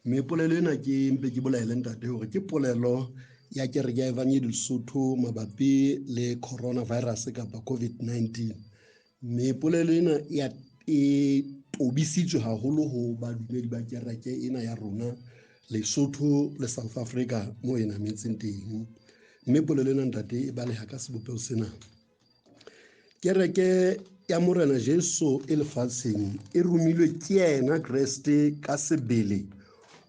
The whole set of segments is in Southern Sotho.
mme polelo ena ke mpe ke bolaele ntate hore ke polelo ya kereke ya Evangeli Lesotho mabapi le coronavirus kapa COVID-19. Mme polelo ena e tobisitswe haholo ho badumedi ba kereke ena ya rona Lesotho le South Africa moo e nametseng teng. Mme polelo ena ntate e baleha ka sebopeo sena. Kereke ya Morena Jesu e lefatsheng e romilwe ke yena Kreste ka sebele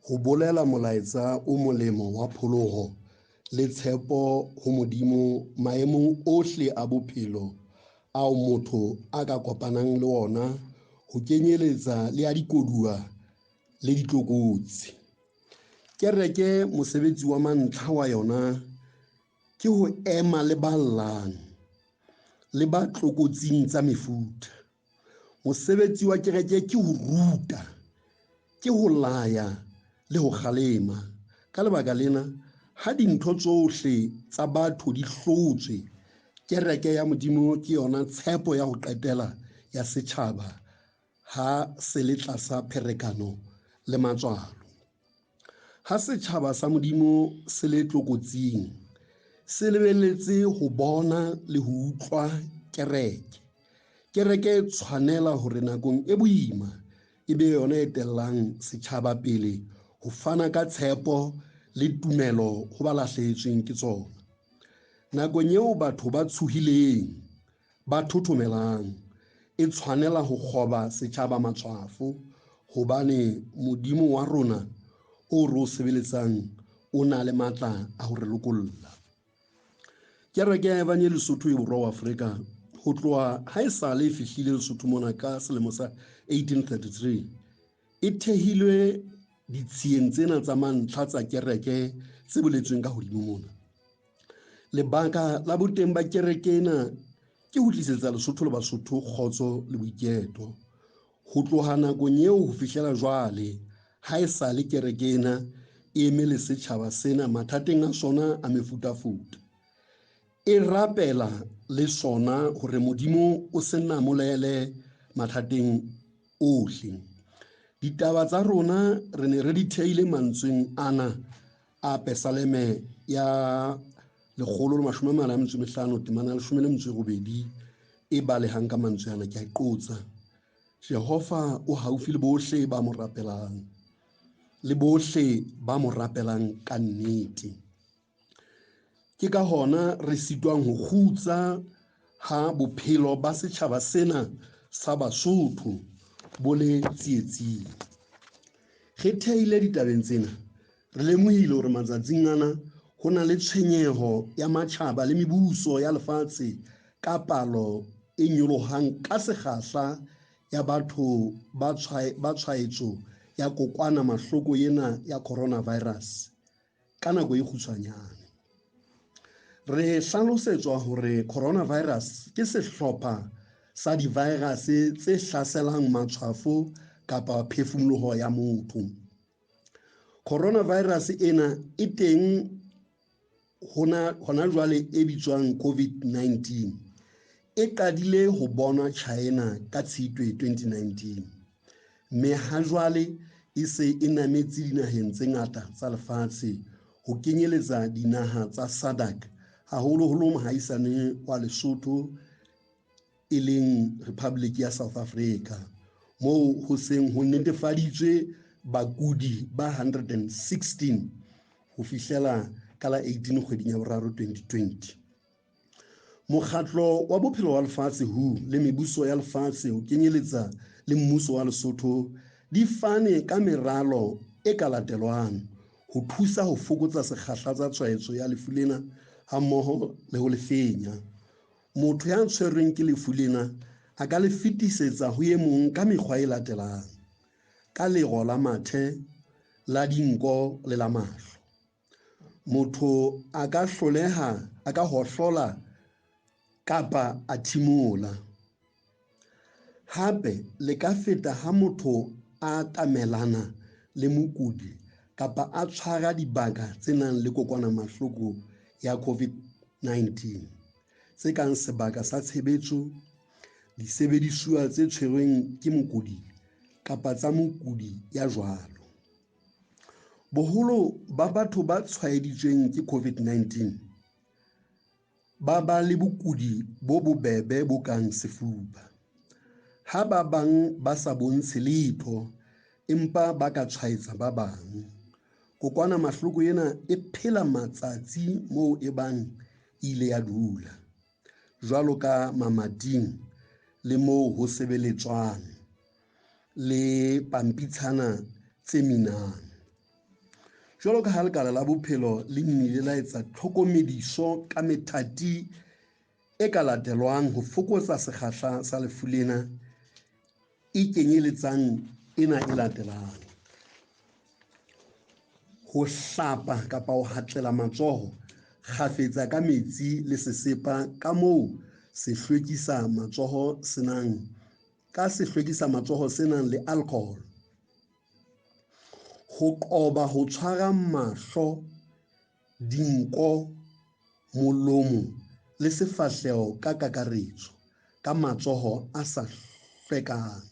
ho bolela molaetsa o molemo wa pholoho le tshepo ho Modimo maemong ohle a bophelo ao motho a ka kopanang le ona, ho kenyeletsa le a dikoduwa le ditlokotsi. Kereke mosebetsi wa mantlha wa yona ke ho ema le ballang le ba tlokotsing tsa mefuta. Mosebetsi wa kereke ke ho ruta, ke ho laya le ho kgalema. Ka lebaka lena, ha dintho tsohle tsa batho di hlotswe, kereke ya Modimo ke yona tshepo ya ho qetela ya setjhaba ha se le tlasa pherekano le matswalo. Ha setjhaba sa Modimo se le tlokotsing, se lebelletse ho bona le ho utlwa kereke. Kereke e tshwanela hore nakong e boima e be yona e tellang setjhaba pele ho fana ka tshepo le tumelo ho ba lahlehetsweng ke tsona. Nakong eo batho ba tshohileng, ba thothomelang, e tshwanela ho kgoba setjhaba matshwafo, hobane Modimo wa rona o re o sebeletsang o na le matla a ho re lokolla. Kereke ya Evangeli Lesotho e Borwa wa Afrika ho tloha ha e sale e fihlile Lesotho mona ka selemo sa 1833, e thehilwe ditsheng tsena tsa mantlha tsa kereke tse boletsweng ka hodimo mona. Lebaka la boteng ba kereke ena ke ho tlisetsa Lesotho le Basotho kgotso le boiketo. Ho tloha nakong eo ho fihlela jwale, ha e sale kereke ena e eme le setjhaba sena mathateng a sona a mefutafuta. E rapela le sona hore Modimo o se namolele mathateng ohle. Ditaba tsa rona re ne re di theile mantsweng ana a Pesaleme ya 145:8 e balehang ka mantswe ana, ke a qotsa. Jehova o haufi le bohle ba mo rapelang, le bohle ba mo rapelang ka nnete. Ke ka hona re sitwang ho kgutsa ha bophelo ba setjhaba sena sa Basotho bo le tsietsing. Re theile ditabeng tsena, re lemohile hore matsatsing ana ho na le tshwenyeho ya matjhaba le mebuso ya lefatshe ka palo e nyolohang ka sekgahla ya batho ba tshwaetso ya kokwanahloko ena ya coronavirus ka nako e kgutshwanyane. Re hlalosetswa hore coronavirus ke sehlopha sa di-virus tse hlaselang matshwafo kapa phefumoloho ya motho. Coronavirus ena e teng hona jwale e bitswang COVID-19. E qadile ho bonwa China ka Tshitwe 2019. Mme ha jwale e se e nametse dinaheng tse ngata tsa lefatshe, ho kenyeletsa dinaha tsa SADC, haholoholo mohaisane wa Lesotho e leng Republic ya South Africa, moo ho seng ho netefaditswe bakudi ba 116 ho fihlela ka la 18 kgweding ya boraro 2020. Mokgatlo wa bophelo wa lefatshe WHO le mebuso ya lefatshe ho kenyeletsa le mmuso wa Lesotho di fane ka meralo e ka latelwang ho thusa ho fokotsa sekgahla tsa tshwaetso ya lefu lena hammoho le ho le fenya. Motho ya tshwerweng ke lefu lena a ka le fetisetsa ho e mong ka mekgwa e latelang: ka lero la mathe, la dinko le la mahlo. Motho a ka hohlola kapa a thimola. Hape le ka feta ha motho a atamelana le mokudi kapa a tshwara dibaka tse nang le kokwanahloko ya COVID-19, tse kang sebaka sa tshebetso, disebediswa tse tshwerweng ke mokudi kapa tsa mokudi ya jwalo. boholo ba batho ba tshwaeditsweng ke COVID-19 ba ba le bokudi bo bobebe bo kang sefuba, ha ba bang ba sa bontshe letho empa ba ka tshwaetsa ba bang. Kokwanahloko ena e phela matsatsi moo e bang ile ya dula, jwalo ka mamating le moo ho sebeletswang le pampitshana tse minang. Jwalo ka ha lekala la bophelo le nnile la etsa tlhokomediso ka methati e ka latelwang ho fokotsa sekgahla sa lefu lena, e kenyeletsang ena e latelang: ho hlapa kapa ho hatlela matsoho kgafetsa ka metsi le sesepa ka moo sehlwekisa matsoho senang le alcohol, ho qoba ho tshwara mahlo, dinko, molomo le sefahleho ka kakaretso ka matsoho a sa hlwekang,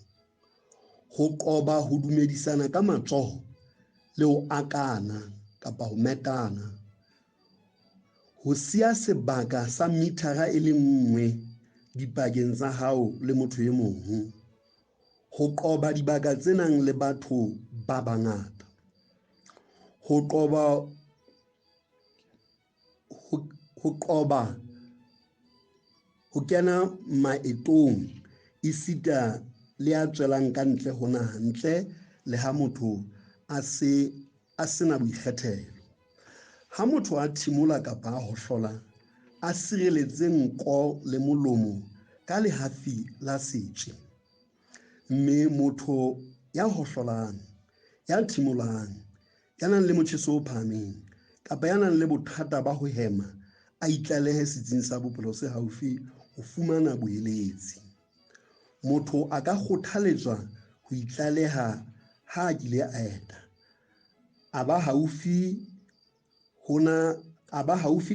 ho qoba ho dumedisana ka matsoho le ho akana kapa ho metana, ho siya sebaka sa mithara e le nngwe dipakeng tsa hao le motho e mong, ho qoba dibaka tse nang le batho ba bangata, ho qoba ho kena maetong esita le a tswelang ka ntle ho naha ntle le ha motho a sena boikgethelo. Ha motho a thimola kapa a hohlola, a sireletse nko le molomo ka lehafi la setsi. Mme motho ya hohlolang, ya thimolang, ya nang le motjheso o phahameng kapa ya nang le bothata ba ho hema, a itlalehe setsing sa bophelo se haufi ho fumana boeletsi. Motho a ka kgothaletswa ho itlaleha ha a kile a eta, a ba haufi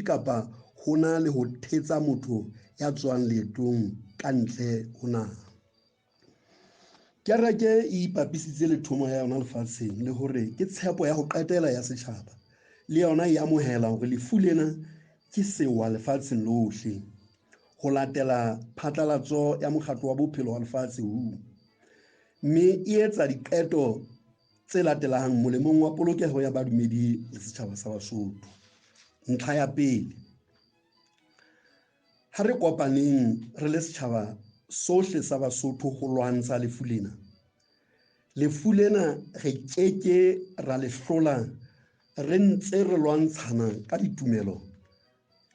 kapa ho na le ho thetsa motho ya tswang leetong ka ntle ho naha. Kereke e ipapisitse le thomo ya yona lefatsheng le hore ke tshepo ya ho qetela ya setjhaba, le yona e amohela hore lefu lena ke sewa lefatsheng lohle, ho latela phatlalatso ya Mokgatlo wa Bophelo wa Lefatshe WHO, mme e etsa diqeto tse latelang molemong wa polokeho ya badumedi le setjhaba sa Basotho. Ntlha ya pele, ha re kopaneng re le setjhaba sohle sa Basotho ho lwantsha lefu lena. Lefu lena re keke ra le hlola re ntse re lwantshana ka ditumelo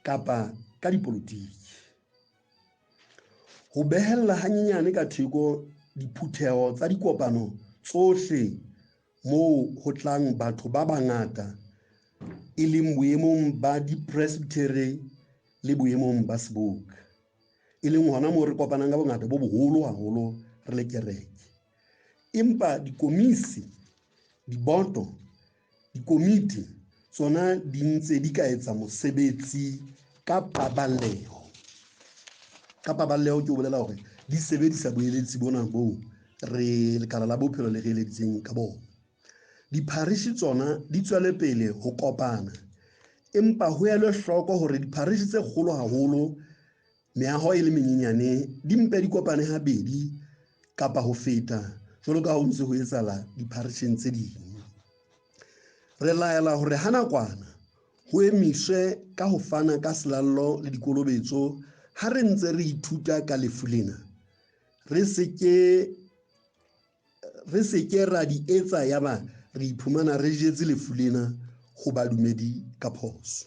kapa ka dipolotiki. Ho behella hanyenyane ka theko diphutheho tsa dikopano tsohle moo ho tlang batho ba bangata, e leng boemong ba di-presbytery le boemong ba seboka, e leng hona moo re kopanang ka bongata bo boholo haholo re le kereke. Empa dikomisi, diboto, dikomiti tsona di ntse di ka etsa mosebetsi ka paballeho. Ka paballeho ke o bolela hore di sebedisa boeletsi bona boo re lekala la bophelo le re eleditseng ka bona. Dipharishi tsona di tswele pele ho kopana, empa ho elwe hloko hore dipharishi tse kgolo haholo, meaho e le menyenyane, di mpe di kopane habedi kapa ho feta jwalo ka ho ntse ho etsahala dipharishing tse ding. Re laela hore ha nakwana ho emiswe ka ho fana ka selallo le dikolobetso ha re ntse re ithuta ka lefu lena, re seke ra di etsa yaba re iphumana re jetse lefu lena ho badumedi ka phoso.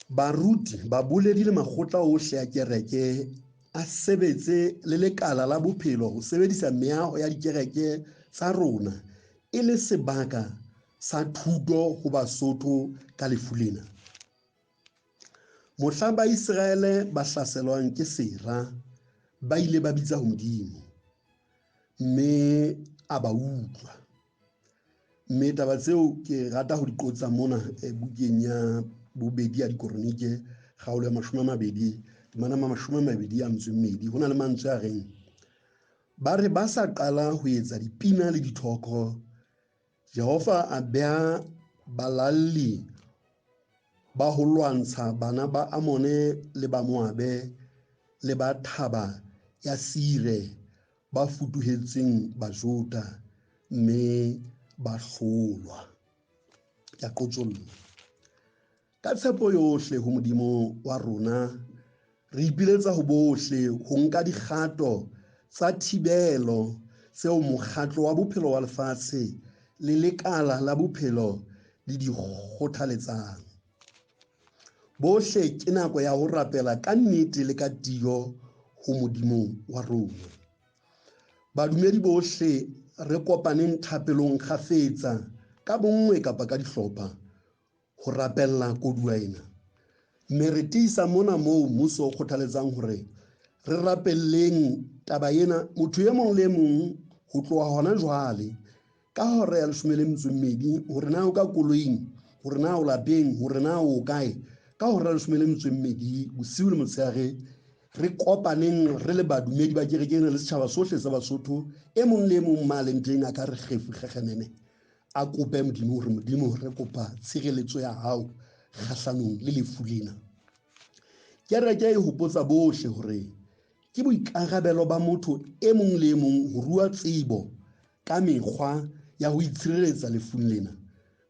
Baruti, baboledi le makgotla ohle a kereke a sebetse le lekala la bophelo ho sebedisa meaho ya dikereke tsa rona e le sebaka sa thuto ho Basotho ka lefu lena. Mohla ba Israele ba hlaselwang ke sera, ba ile ba bitsa ho Modimo, mme a ba utlwa. Mme taba tseo ke rata ho di qotsa mona bukeng ya bobedi ya Dikoronike, kgaolo ya 20, manama 22. Ho na le mantswe a reng, ba re ba sa qala ho etsa dipina le dithoko, Jehova a beha balalli ba ho lwantsha bana ba Amone le ba Moabe le ba thaba ya Sire ba futuhetseng Bajuda mme ba hlolwa. Ke a qotjolla. Ka tshepo yohle ho Modimo wa rona, re ipiletsa ho bohle ho nka dikgato tsa thibelo tseo Mokgatlo wa Bophelo wa Lefatshe le Lekala la Bophelo le di kgothaletsang. Bohle ke nako ya ho rapela ka nnete le ka tiyo ho Modimo wa rona. Badumedi bohle re kopaneng thapelong kgafetsa ka bonngwe kapa ka dihlopha ho rapella koduwa ena. Mme re tiisa mona moo mmuso o kgothaletsang hore re rapelleng taba ena motho e mong le mong ho tloha hona jwale ka hora ya 12 hore na o ka koloing, hore na o lapeng, hore na o kae, ka hora ya 12 bosiu le motshehare re kopaneng re le badumedi ba kereke ena le setjhaba sohle sa Basotho, e mong le mong maleng teng a ka re kgefu kgekgenene, a kope Modimo hore Modimo re kopa tshireletso ya hao kgahlanong le lefu lena. Kereke e hopotsa bohle hore ke boikarabelo ba motho e mong le mong ho rua tsebo ka mekgwa ya ho itshireletsa lefung lena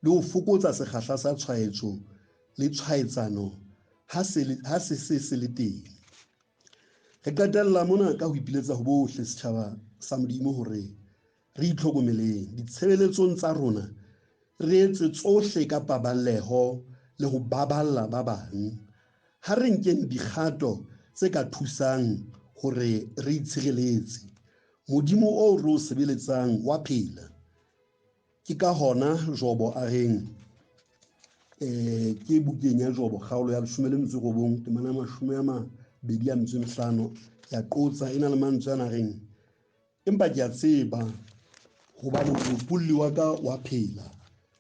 le ho fokotsa sekgahla sa tshwaetso le tshwaetsano ha se le teng. Re qetella mona ka ho ipiletsa ho bohle setjhaba sa Modimo hore re itlhokomeleng ditshebeletsong tsa rona, re etse tsohle ka paballeho le ho baballa ba bang. Ha re nkeng dikgato tse ka thusang hore re itshireletse. Modimo o re o sebeletsang wa phela. Ke ka hona Jobo a reng ke bukeng ya Jobo kgaolo ya 19 temana 25 ya qotsa ena le mantswe ana reng, empa ke a tseba hobane mopulli wa ka wa phela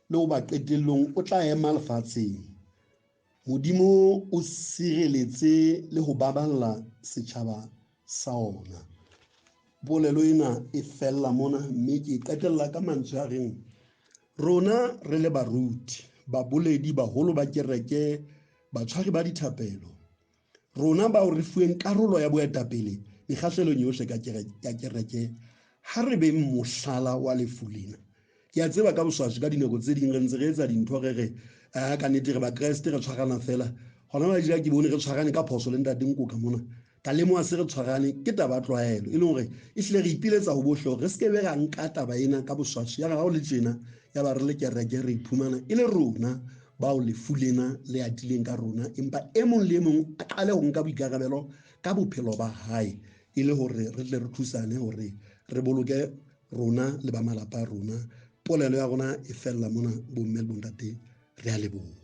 le ho ba qetellong o tla ema lefatsheng. Modimo o sireletse le ho baballa setjhaba sa ona. Polelo ena e fella mona, mme ke qetella ka mantswe a reng, rona re le baruti, baboledi, baholo ba kereke, batshwari ba dithapelo, rona bao re fuweng karolo ya boetapele mekgahlelong yohle ya kereke, ha re beng mohlala wa lefu lena. Ke a tseba ka boswaswi ka dinako tse ding re ntse re etsa dintho re ka nnete re ba Kreste re tshwarana fela. Hona ba ke bone re tshwarane ka phoso le ntate Nkoka mona. Ka lemoha se re tshwarane ke taba ya tlwaelo, e leng hore ehlile re ipiletsa ho bohle hore re seke be ra nka taba ena ka boswaswi. Ya re ha o le tjena ya ba re le kereke re iphumana e le rona bao lefu lena le atileng ka rona, empa e mong le mong a qale ho nka boikarabelo ka bophelo ba hae, e le hore re tle re thusane hore re boloke rona le ba malapa a rona. Polelo ya rona e fella mona bomme le bontate, re a leboha.